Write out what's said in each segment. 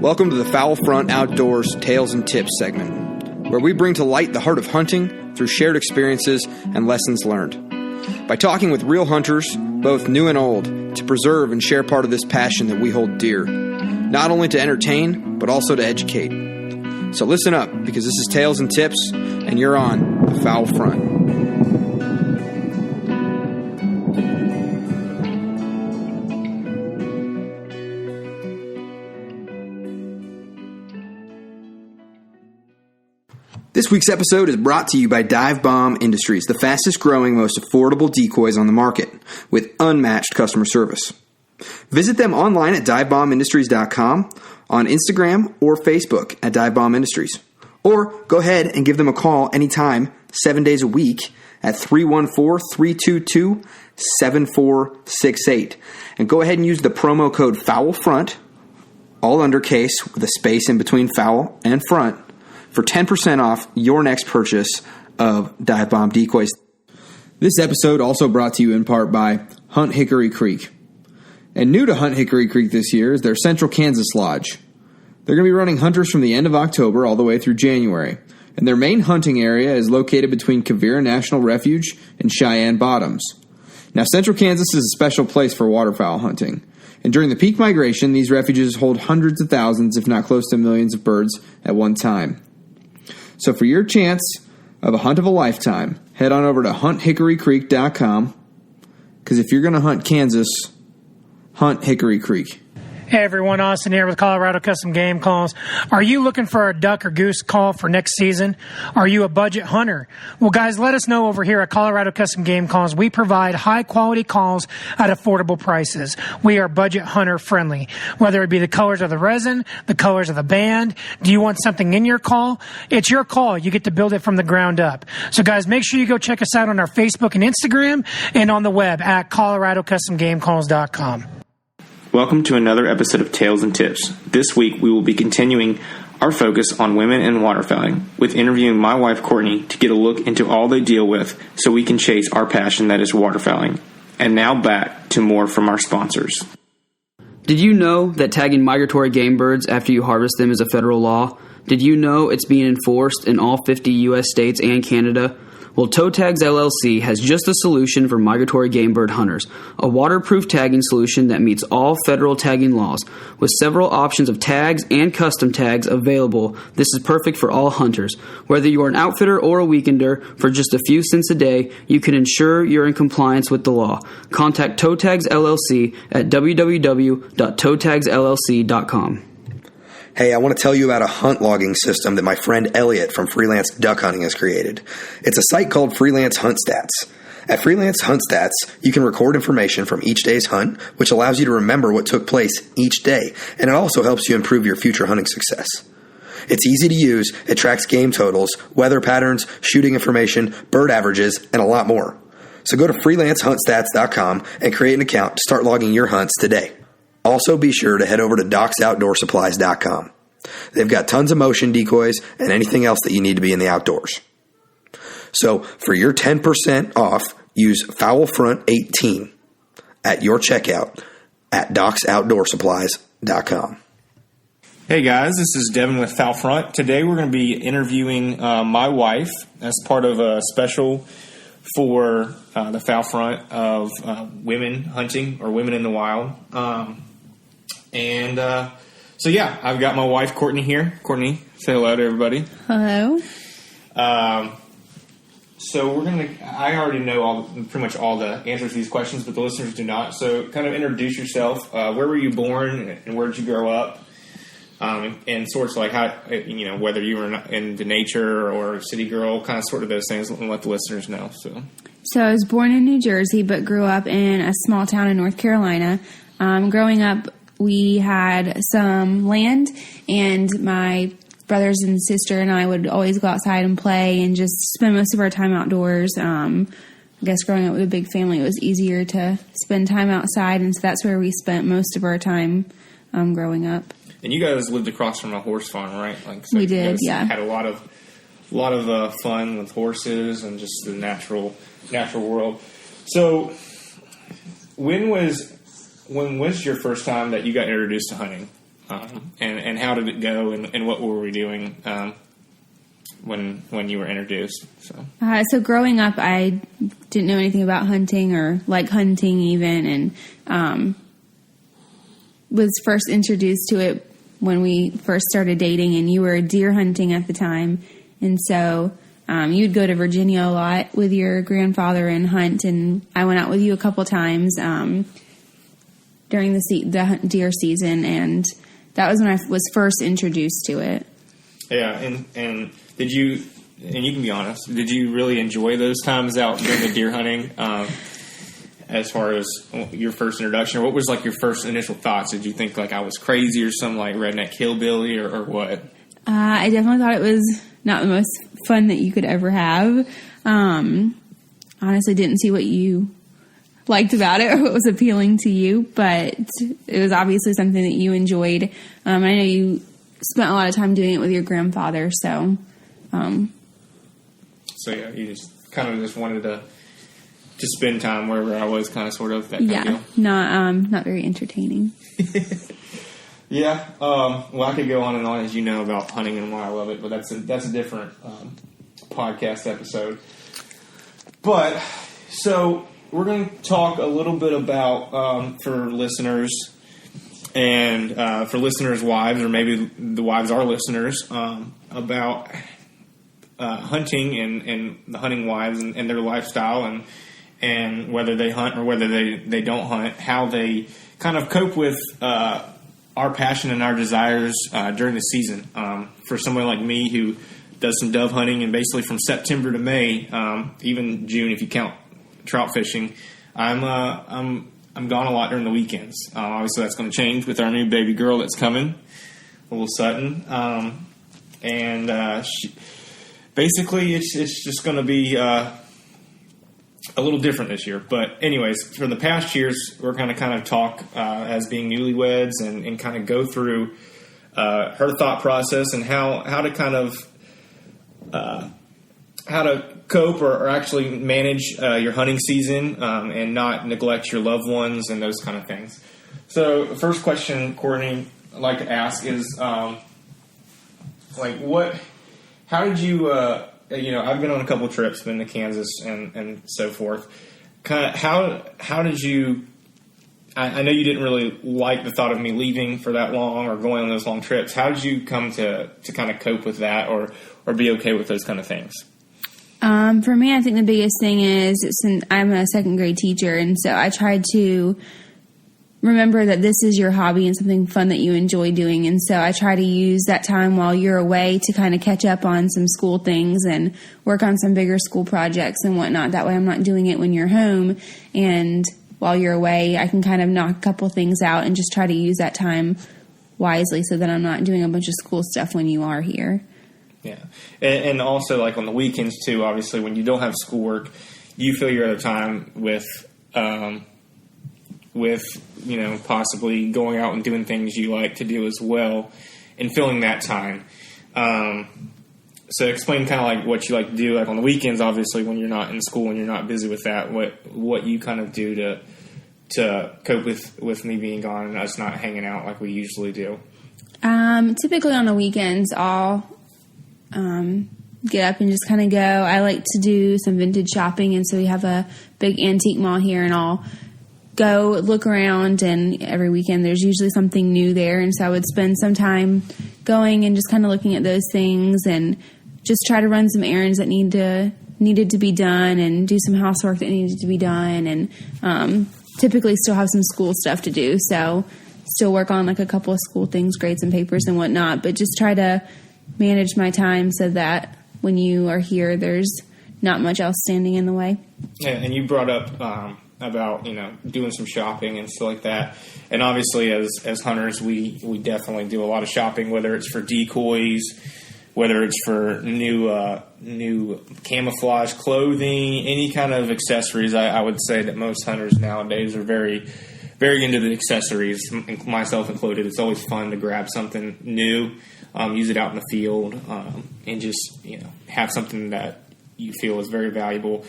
Welcome to the Fowl Front Outdoors Tales and Tips segment, where we bring to light the heart of hunting through shared experiences and lessons learned. By talking with real hunters, both new and old, to preserve and share part of this passion that we hold dear, not only to entertain, but also to educate. So listen up, because this is Tales and Tips, and you're on the Fowl Front. This week's episode is brought to you by Dive Bomb Industries, the fastest growing, most affordable decoys on the market, with unmatched customer service. Visit them online at divebombindustries.com, on Instagram or Facebook at Dive Bomb Industries. Or go ahead and give them a call anytime, 7 days a week, at 314-322-7468. And go ahead and use the promo code FOWLFRONT, all undercase with a space in between fowl and front, for 10% off your next purchase of Dive Bomb decoys. This episode also brought to you in part by Hunt Hickory Creek. And new to Hunt Hickory Creek this year is their Central Kansas Lodge. They're going to be running hunters from the end of October all the way through January. And their main hunting area is located between Quivira National Refuge and Cheyenne Bottoms. Now, Central Kansas is a special place for waterfowl hunting. And during the peak migration, these refuges hold hundreds of thousands, if not close to millions of birds at one time. So for your chance of a hunt of a lifetime, head on over to hunthickorycreek.com, because if you're going to hunt Kansas, hunt Hickory Creek. Hey everyone, Austin here with Colorado Custom Game Calls. Are you looking for a duck or goose call for next season? Are you a budget hunter? Well guys, let us know over here at Colorado Custom Game Calls. We provide high quality calls at affordable prices. We are budget hunter friendly. Whether it be the colors of the resin, the colors of the band, do you want something in your call? It's your call. You get to build it from the ground up. So guys, make sure you go check us out on our Facebook and Instagram and on the web at coloradocustomgamecalls.com. Welcome to another episode of Tales and Tips. This week we will be continuing our focus on women and waterfowling with interviewing my wife Courtney to get a look into all they deal with so we can chase our passion that is waterfowling. And now back to more from our sponsors. Did you know that tagging migratory game birds after you harvest them is a federal law? Did you know it's being enforced in all 50 U.S. states and Canada? Well, Toe Tags LLC has just a solution for migratory game bird hunters, a waterproof tagging solution that meets all federal tagging laws. With several options of tags and custom tags available, this is perfect for all hunters. Whether you are an outfitter or a weekender, for just a few cents a day, you can ensure you're in compliance with the law. Contact Toe Tags LLC at www.toetagsllc.com. Hey, I want to tell you about a hunt logging system that my friend Elliot from Freelance Duck Hunting has created. It's a site called Freelance Hunt Stats. At Freelance Hunt Stats, you can record information from each day's hunt, which allows you to remember what took place each day, and it also helps you improve your future hunting success. It's easy to use, it tracks game totals, weather patterns, shooting information, bird averages, and a lot more. So go to freelancehuntstats.com and create an account to start logging your hunts today. Also, be sure to head over to docsoutdoorsupplies.com. They've got tons of motion decoys and anything else that you need to be in the outdoors. So, for your 10% off, use FOWLFRONT18 at your checkout at docsoutdoorsupplies.com. Hey guys, this is Devin with Fowl Front. Today we're going to be interviewing my wife as part of a special for the Fowl Front of women hunting or women in the wild. So yeah, I've got my wife Courtney here. Courtney, say hello to everybody. Hello. So I already know pretty much all the answers to these questions, but the listeners do not. So kind of introduce yourself. Where were you born and where did you grow up? And sorts of like how, whether you were into nature or city girl, kind of sort of those things, and let the listeners know. So I was born in New Jersey, but grew up in a small town in North Carolina. Growing up, we had some land, and my brothers and sister and I would always go outside and play and just spend most of our time outdoors. I guess growing up with a big family, it was easier to spend time outside, and so that's where we spent most of our time growing up. And you guys lived across from a horse farm, right? So we did, yeah. Had a lot of fun with horses and just the natural world. So, when was your first time that you got introduced to hunting? and how did it go, and what were we doing when you were introduced? So growing up, I didn't know anything about hunting or like hunting even, and was first introduced to it when we first started dating, and you were deer hunting at the time. And so you'd go to Virginia a lot with your grandfather and hunt, and I went out with you a couple times during the deer season, and that was when I was first introduced to it. Yeah, and did you, and you can be honest, did you really enjoy those times out during the deer hunting as far as your first introduction? Or what was like your first initial thoughts? Did you think like I was crazy or some like redneck hillbilly or what? I definitely thought it was not the most fun that you could ever have. Honestly, didn't see what you liked about it or what was appealing to you, but it was obviously something that you enjoyed. I know you spent a lot of time doing it with your grandfather, so. So yeah, you just kind of just wanted to spend time wherever I was, kind of sort of that kind of deal. Not very entertaining. Yeah, well, I could go on and on, as you know, about hunting and why I love it, but that's a different podcast episode. But so we're going to talk a little bit about for listeners and for listeners' wives, or maybe the wives are listeners, about hunting and the hunting wives and their lifestyle and whether they hunt or whether they don't hunt, how they kind of cope with our passion and our desires during the season. For someone like me who does some dove hunting, and basically from September to May, even June if you count trout fishing, I'm gone a lot during the weekends. Obviously that's going to change with our new baby girl that's coming, little Sutton, and basically it's just going to be a little different this year. But anyways, for the past years, we're going to kind of talk as being newlyweds and kind of go through her thought process and how to kind of how to cope or actually manage your hunting season and not neglect your loved ones and those kind of things. So the first question, Courtney, I'd like to ask is how did you I've been on a couple trips, been to Kansas and so forth. Kind of how did you? I know you didn't really like the thought of me leaving for that long or going on those long trips. How did you come to kind of cope with that or be okay with those kind of things? For me, I think the biggest thing is since I'm a second grade teacher, and so I tried to remember that this is your hobby and something fun that you enjoy doing. And so I try to use that time while you're away to kind of catch up on some school things and work on some bigger school projects and whatnot. That way I'm not doing it when you're home. And while you're away, I can kind of knock a couple things out and just try to use that time wisely so that I'm not doing a bunch of school stuff when you are here. Yeah. And also like on the weekends too, obviously when you don't have schoolwork, you fill your other time with possibly going out and doing things you like to do as well and filling that time. So explain kind of like what you like to do like on the weekends, obviously when you're not in school and you're not busy with that, what you kind of do to cope with me being gone and us not hanging out like we usually do. Typically on the weekends, I'll get up and just kind of go. I like to do some vintage shopping, and so we have a big antique mall here, and I'll go look around, and every weekend there's usually something new there, and so I would spend some time going and just kind of looking at those things and just try to run some errands that needed to be done and do some housework that needed to be done, and typically still have some school stuff to do, so still work on like a couple of school things, grades and papers and whatnot, but just try to manage my time so that when you are here there's not much else standing in the way. Yeah, and you brought up about doing some shopping and stuff like that, and obviously as hunters we definitely do a lot of shopping, whether it's for decoys, whether it's for new camouflage clothing, any kind of accessories. I would say that most hunters nowadays are very very into the accessories, myself included. It's always fun to grab something new, use it out in the field, and just have something that you feel is very valuable.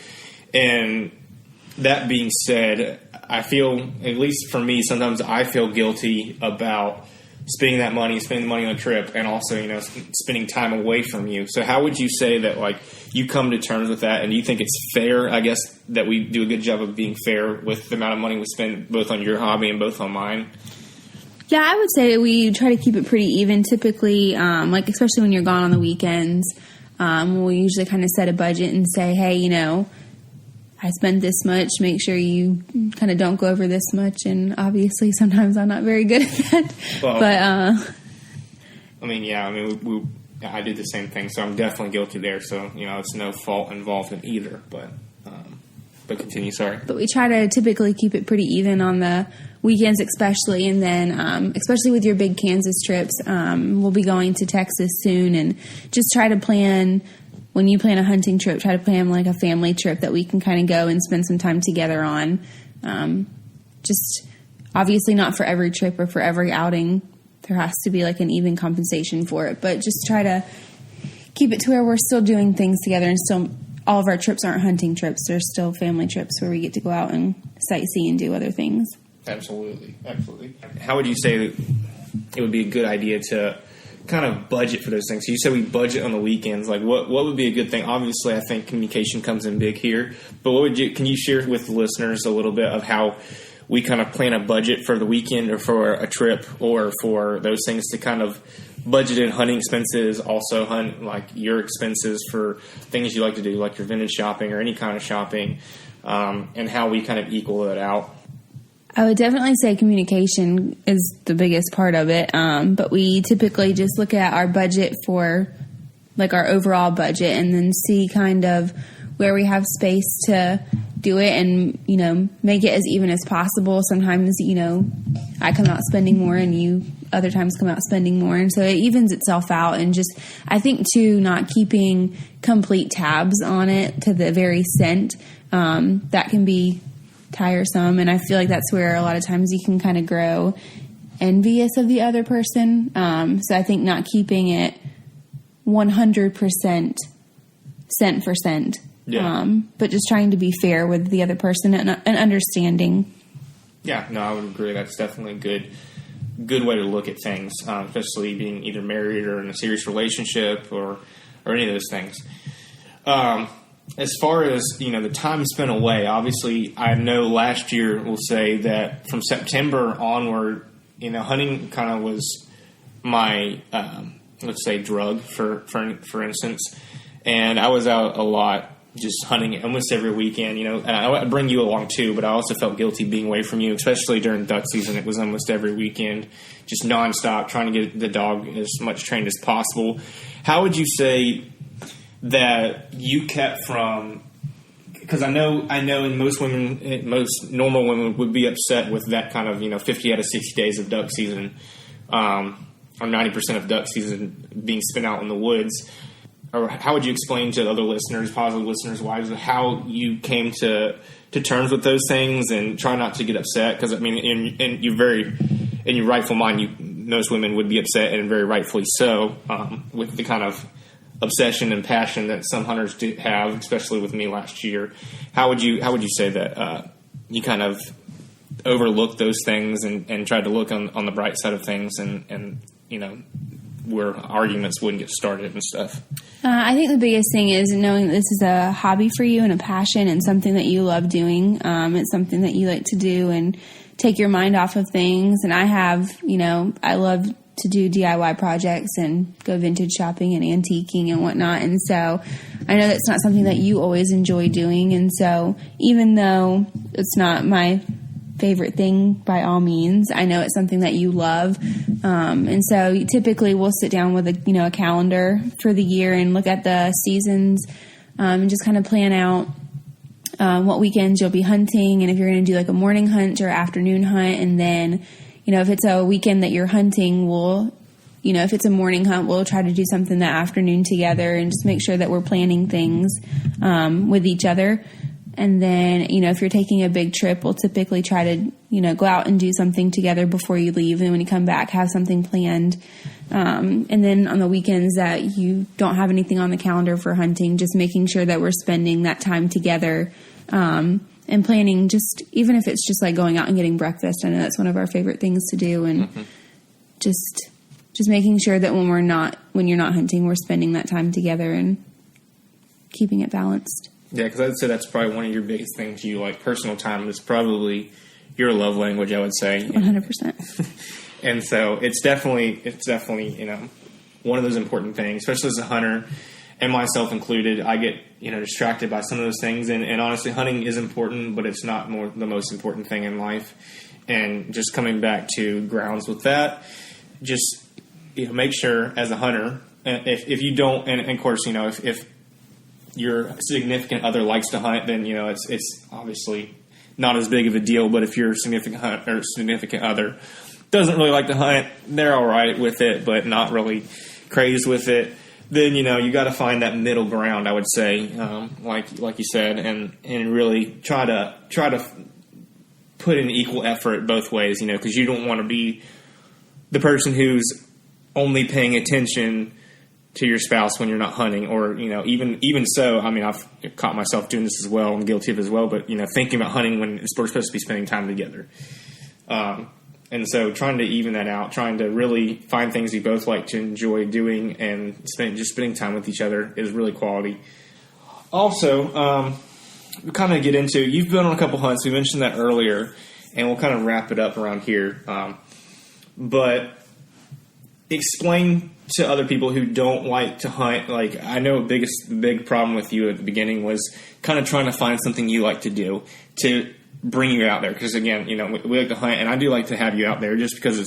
And that being said, I feel, at least for me, sometimes I feel guilty about spending the money on a trip, and also, spending time away from you. So how would you say that, like, you come to terms with that, and do you think it's fair, I guess, that we do a good job of being fair with the amount of money we spend both on your hobby and both on mine? Yeah, I would say we try to keep it pretty even. Typically, especially when you're gone on the weekends, we'll usually kind of set a budget and say, hey, I spent this much. Make sure you kind of don't go over this much. And obviously, sometimes I'm not very good at that. Well, but I did the same thing, so I'm definitely guilty there. So it's no fault involved in either. But continue. Sorry. But we try to typically keep it pretty even on the weekends, especially, and then especially with your big Kansas trips. We'll be going to Texas soon, and just try to plan. When you plan a hunting trip, try to plan like a family trip that we can kind of go and spend some time together on. Just obviously not for every trip or for every outing. There has to be like an even compensation for it, but just try to keep it to where we're still doing things together, and still all of our trips aren't hunting trips. They're still family trips where we get to go out and sightsee and do other things. Absolutely. How would you say that it would be a good idea to kind of budget for those things? So you said we budget on the weekends. Like, what would be a good thing? Obviously, I think communication comes in big here. But can you share with the listeners a little bit of how we kind of plan a budget for the weekend or for a trip or for those things to kind of budget in hunting expenses, also hunt like your expenses for things you like to do, like your vintage shopping or any kind of shopping, and how we kind of equal it out? I would definitely say communication is the biggest part of it. But we typically just look at our budget for like our overall budget, and then see kind of where we have space to do it, and, make it as even as possible. Sometimes, I come out spending more and you other times come out spending more. And so it evens itself out. And just, I think too, not keeping complete tabs on it to the very cent, that can be tiresome, and I feel like that's where a lot of times you can kind of grow envious of the other person. So I think not keeping it 100% cent for cent, but just trying to be fair with the other person and understanding. Yeah, no, I would agree. That's definitely a good way to look at things, especially being either married or in a serious relationship or any of those things. As far as, the time spent away, obviously I know last year, we'll say that from September onward, hunting kind of was my, let's say, drug, for instance. And I was out a lot just hunting almost every weekend, and I'd bring you along too, but I also felt guilty being away from you, especially during duck season. It was almost every weekend, just nonstop, trying to get the dog as much trained as possible. How would you say that you kept from, because I know in most normal women would be upset with that kind of 50 out of 60 days of duck season, or 90% of duck season being spent out in the woods. Or how would you explain to other listeners, positive listeners, how you came to terms with those things and try not to get upset? Because in your rightful mind, most women would be upset, and very rightfully so, with the kind of obsession and passion that some hunters do have, especially with me last year. How would you say that you kind of overlooked those things and tried to look on the bright side of things, and where arguments wouldn't get started and stuff? I think the biggest thing is knowing that this is a hobby for you and a passion and something that you love doing. It's something that you like to do and take your mind off of things. And I love to do DIY projects and go vintage shopping and antiquing and whatnot. And so I know that's not something that you always enjoy doing. And so even though it's not my favorite thing by all means, I know it's something that you love. And so typically we'll sit down with a calendar for the year and look at the seasons, and just kind of plan out what weekends you'll be hunting, and if you're going to do like a morning hunt or afternoon hunt. And then, if it's a weekend that you're hunting, if it's a morning hunt, we'll try to do something that afternoon together and just make sure that we're planning things with each other. And then, if you're taking a big trip, we'll typically try to, go out and do something together before you leave. And when you come back, have something planned. And then on the weekends that you don't have anything on the calendar for hunting, just making sure that we're spending that time together, and planning, just even if it's just like going out and getting breakfast. I know that's one of our favorite things to do. And just making sure that when you're not hunting, we're spending that time together and keeping it balanced. Yeah, because I'd say that's probably one of your biggest things. You like personal time is probably your love language, I would say. 100%. And so it's definitely one of those important things, especially as a hunter, and myself included. I get distracted by some of those things, and honestly, hunting is important, but it's not the most important thing in life. And just coming back to grounds with that, just make sure as a hunter, if you don't, and of course, if your significant other likes to hunt, then it's obviously not as big of a deal. But if your significant other doesn't really like to hunt, they're all right with it, but not really crazed with it, then you got to find that middle ground, I would say, like you said, and really try to put in equal effort both ways, because you don't want to be the person who's only paying attention to your spouse when you're not hunting, or even so. I mean, I've caught myself doing this as well. I'm guilty of it as well. But thinking about hunting when we're supposed to be spending time together, and so trying to even that out, trying to really find things you both like to enjoy doing, and spending time with each other is really quality. Also, we kind of get into, you've been on a couple hunts. We mentioned that earlier, and we'll kind of wrap it up around here. But explain to other people who don't like to hunt. Like, I know the big problem with you at the beginning was kind of trying to find something you like to do to bring you out there. Because again, we like to hunt, and I do like to have you out there just because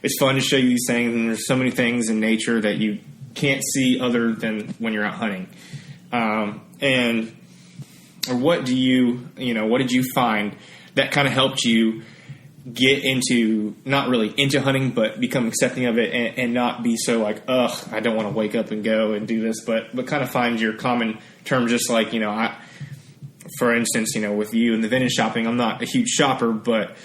it's fun to show you these things, and there's so many things in nature that you can't see other than when you're out hunting. What did you find that kind of helped you get into, not really into hunting, but become accepting of it, and not be so like, ugh, I don't want to wake up and go and do this, but kind of find your common term, just like, for instance, with you and the vintage shopping, I'm not a huge shopper, but,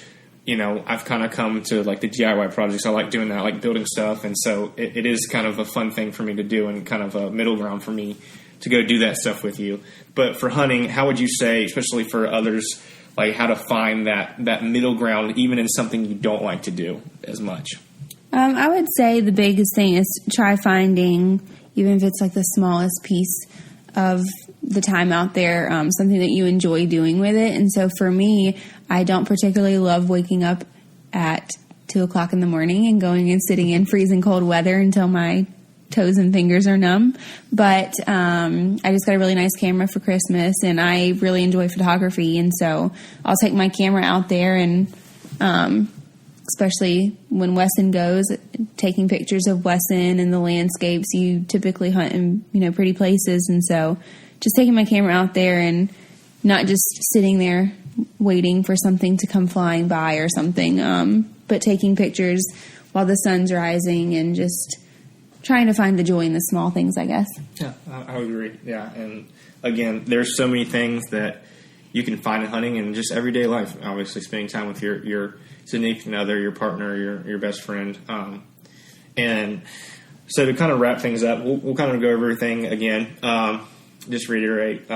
I've kind of come to like the DIY projects. I like doing that, I like building stuff. And so it is kind of a fun thing for me to do, and kind of a middle ground for me to go do that stuff with you. But for hunting, how would you say, especially for others, like how to find that middle ground, even in something you don't like to do as much? I would say the biggest thing is try finding, even if it's like the smallest piece of the time out there, something that you enjoy doing with it. And so for me, I don't particularly love waking up at 2:00 in the morning and going and sitting in freezing cold weather until my toes and fingers are numb. But I just got a really nice camera for Christmas, and I really enjoy photography. And so I'll take my camera out there, and especially when Wesson goes, taking pictures of Wesson and the landscapes. You typically hunt in pretty places, and so just taking my camera out there and not just sitting there waiting for something to come flying by or something, but taking pictures while the sun's rising, and just trying to find the joy in the small things, I guess. Yeah, I would agree. Yeah, and again, there's so many things that you can find in hunting and just everyday life. Obviously, spending time with your significant other, your partner, your best friend. And so to kind of wrap things up, we'll kind of go over everything again. Just reiterate,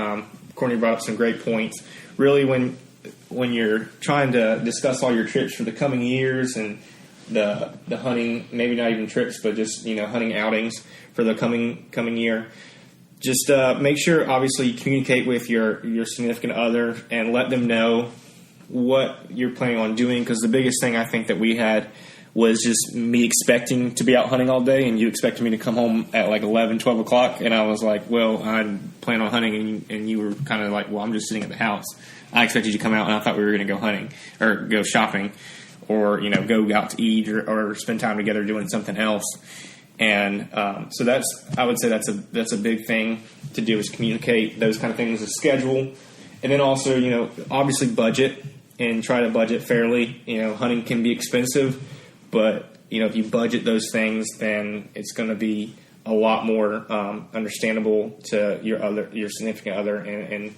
Courtney brought up some great points. Really, when you're trying to discuss all your trips for the coming years and the hunting, maybe not even trips, but just hunting outings for the coming year, just make sure, obviously, you communicate with your significant other and let them know what you're planning on doing. Because the biggest thing I think that we had was just me expecting to be out hunting all day, and you expected me to come home at like 11, 12 o'clock, and I was like, well, I plan on hunting, and you were kind of like, well, I'm just sitting at the house. I expected you to come out, and I thought we were going to go hunting or go shopping, or go out to eat, or spend time together doing something else. And so I would say that's a big thing to do, is communicate those kind of things, a schedule, and then also obviously budget, and try to budget fairly. Hunting can be expensive, but if you budget those things, then it's going to be a lot more understandable to your significant other, and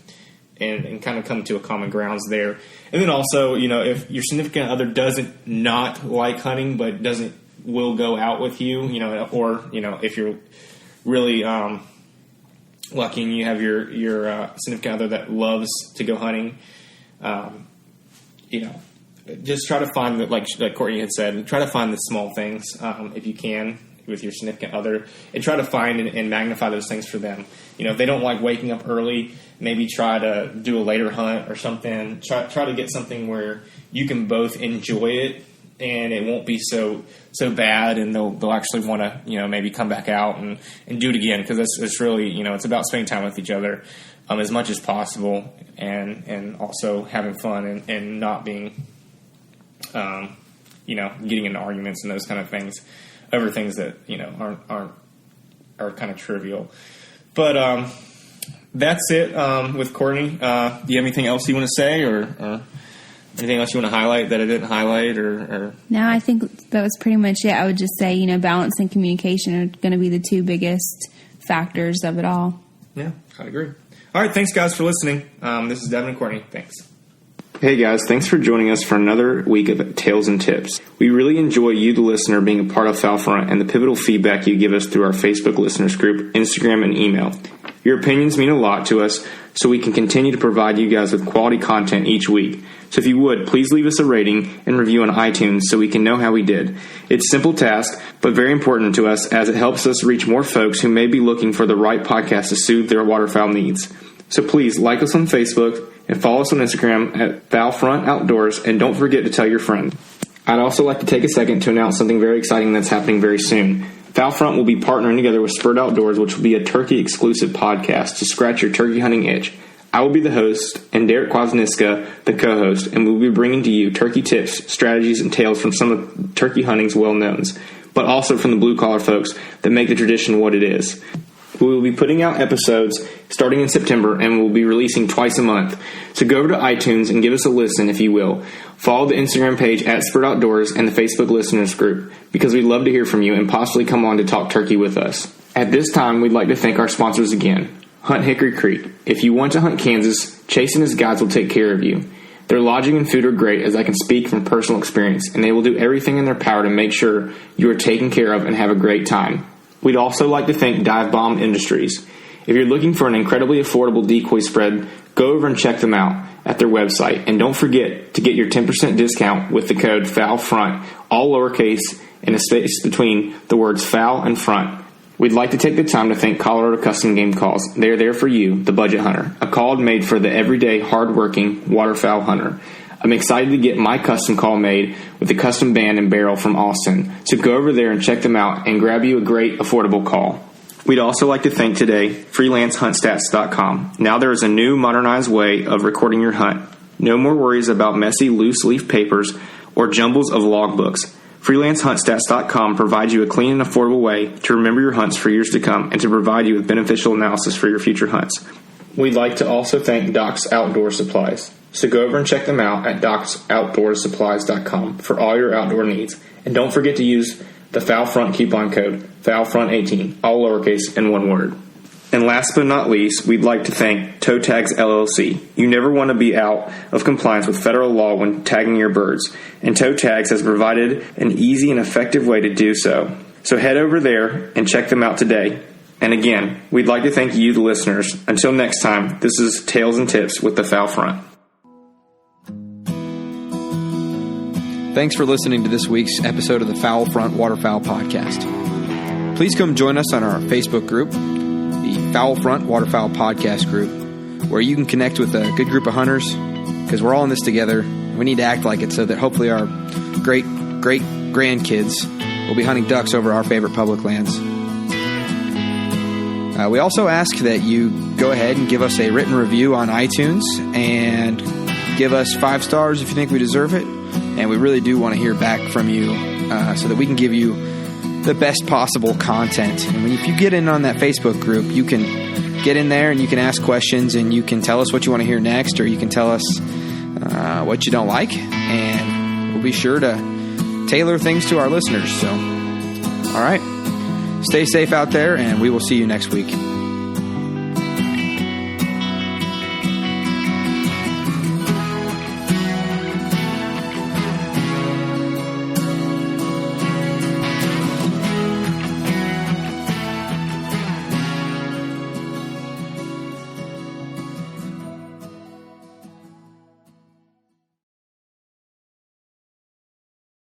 kind of come to a common grounds there. And then also, if your significant other doesn't not like hunting, but will go out with you, or if you're really lucky and you have your significant other that loves to go hunting, just try to find like Courtney had said, try to find the small things if you can with your significant other, and try to find and magnify those things for them. If they don't like waking up early, maybe try to do a later hunt or something. Try to get something where you can both enjoy it and it won't be so bad, and they'll actually want to maybe come back out and do it again, because it's really it's about spending time with each other as much as possible, and also having fun and not being getting into arguments and those kind of things over things that are kind of trivial. But that's it with Courtney. Do you have anything else you want to say, or anything else you want to highlight that I didn't highlight? Or No, I think that was pretty much it. I would just say, balance and communication are going to be the two biggest factors of it all. Yeah, I agree. All right, thanks, guys, for listening. This is Devin and Courtney. Thanks. Hey, guys, thanks for joining us for another week of Tales and Tips. We really enjoy you, the listener, being a part of Foul Front and the pivotal feedback you give us through our Facebook listeners group, Instagram, and email. Your opinions mean a lot to us, so we can continue to provide you guys with quality content each week. So if you would, please leave us a rating and review on iTunes so we can know how we did. It's a simple task, but very important to us, as it helps us reach more folks who may be looking for the right podcast to soothe their waterfowl needs. So please like us on Facebook and follow us on Instagram at Foul Front Outdoors, and don't forget to tell your friend. I'd also like to take a second to announce something very exciting that's happening very soon. Foul Front will be partnering together with Spurred Outdoors, which will be a turkey-exclusive podcast to scratch your turkey hunting itch. I will be the host, and Derek Kwasniewska, the co-host, and we'll be bringing to you turkey tips, strategies, and tales from some of turkey hunting's well-knowns, but also from the blue-collar folks that make the tradition what it is. We will be putting out episodes starting in September, and we'll be releasing twice a month. So go over to iTunes and give us a listen, if you will. Follow the Instagram page at Spurred Outdoors and the Facebook listeners group, because we'd love to hear from you and possibly come on to talk turkey with us. At this time, we'd like to thank our sponsors again. Hunt Hickory Creek. If you want to hunt Kansas, Chase and his guides will take care of you. Their lodging and food are great, as I can speak from personal experience, and they will do everything in their power to make sure you are taken care of and have a great time. We'd also like to thank Dive Bomb Industries. If you're looking for an incredibly affordable decoy spread, go over and check them out at their website. And don't forget to get your 10% discount with the code FOULFRONT, all lowercase, and a space between the words foul and front. We'd like to take the time to thank Colorado Custom Game Calls. They're there for you, the budget hunter, a call made for the everyday, hard-working waterfowl hunter. I'm excited to get my custom call made with a custom band and barrel from Austin. So go over there and check them out and grab you a great, affordable call. We'd also like to thank today freelancehuntstats.com. Now there is a new modernized way of recording your hunt. No more worries about messy loose leaf papers or jumbles of logbooks. freelancehuntstats.com provides you a clean and affordable way to remember your hunts for years to come and to provide you with beneficial analysis for your future hunts. We'd like to also thank Doc's Outdoor Supplies. So go over and check them out at docsoutdoorsupplies.com for all your outdoor needs. And don't forget to use the Foul Front coupon code, FOULFRONT18, all lowercase and one word. And last but not least, we'd like to thank Toe Tags LLC. You never want to be out of compliance with federal law when tagging your birds, and Toe Tags has provided an easy and effective way to do so. So head over there and check them out today. And again, we'd like to thank you, the listeners. Until next time, this is Tales and Tips with the Foul Front. Thanks for listening to this week's episode of the Foul Front Waterfowl Podcast. Please come join us on our Facebook group, the Foul Front Waterfowl Podcast group, where you can connect with a good group of hunters, because we're all in this together. We need to act like it so that hopefully our great grandkids will be hunting ducks over our favorite public lands. We also ask that you go ahead and give us a written review on iTunes and give us 5 stars if you think we deserve it. And we really do want to hear back from you so that we can give you the best possible content. And if you get in on that Facebook group, you can get in there and you can ask questions and you can tell us what you want to hear next, or you can tell us what you don't like. And we'll be sure to tailor things to our listeners. So, all right. Stay safe out there, and we will see you next week.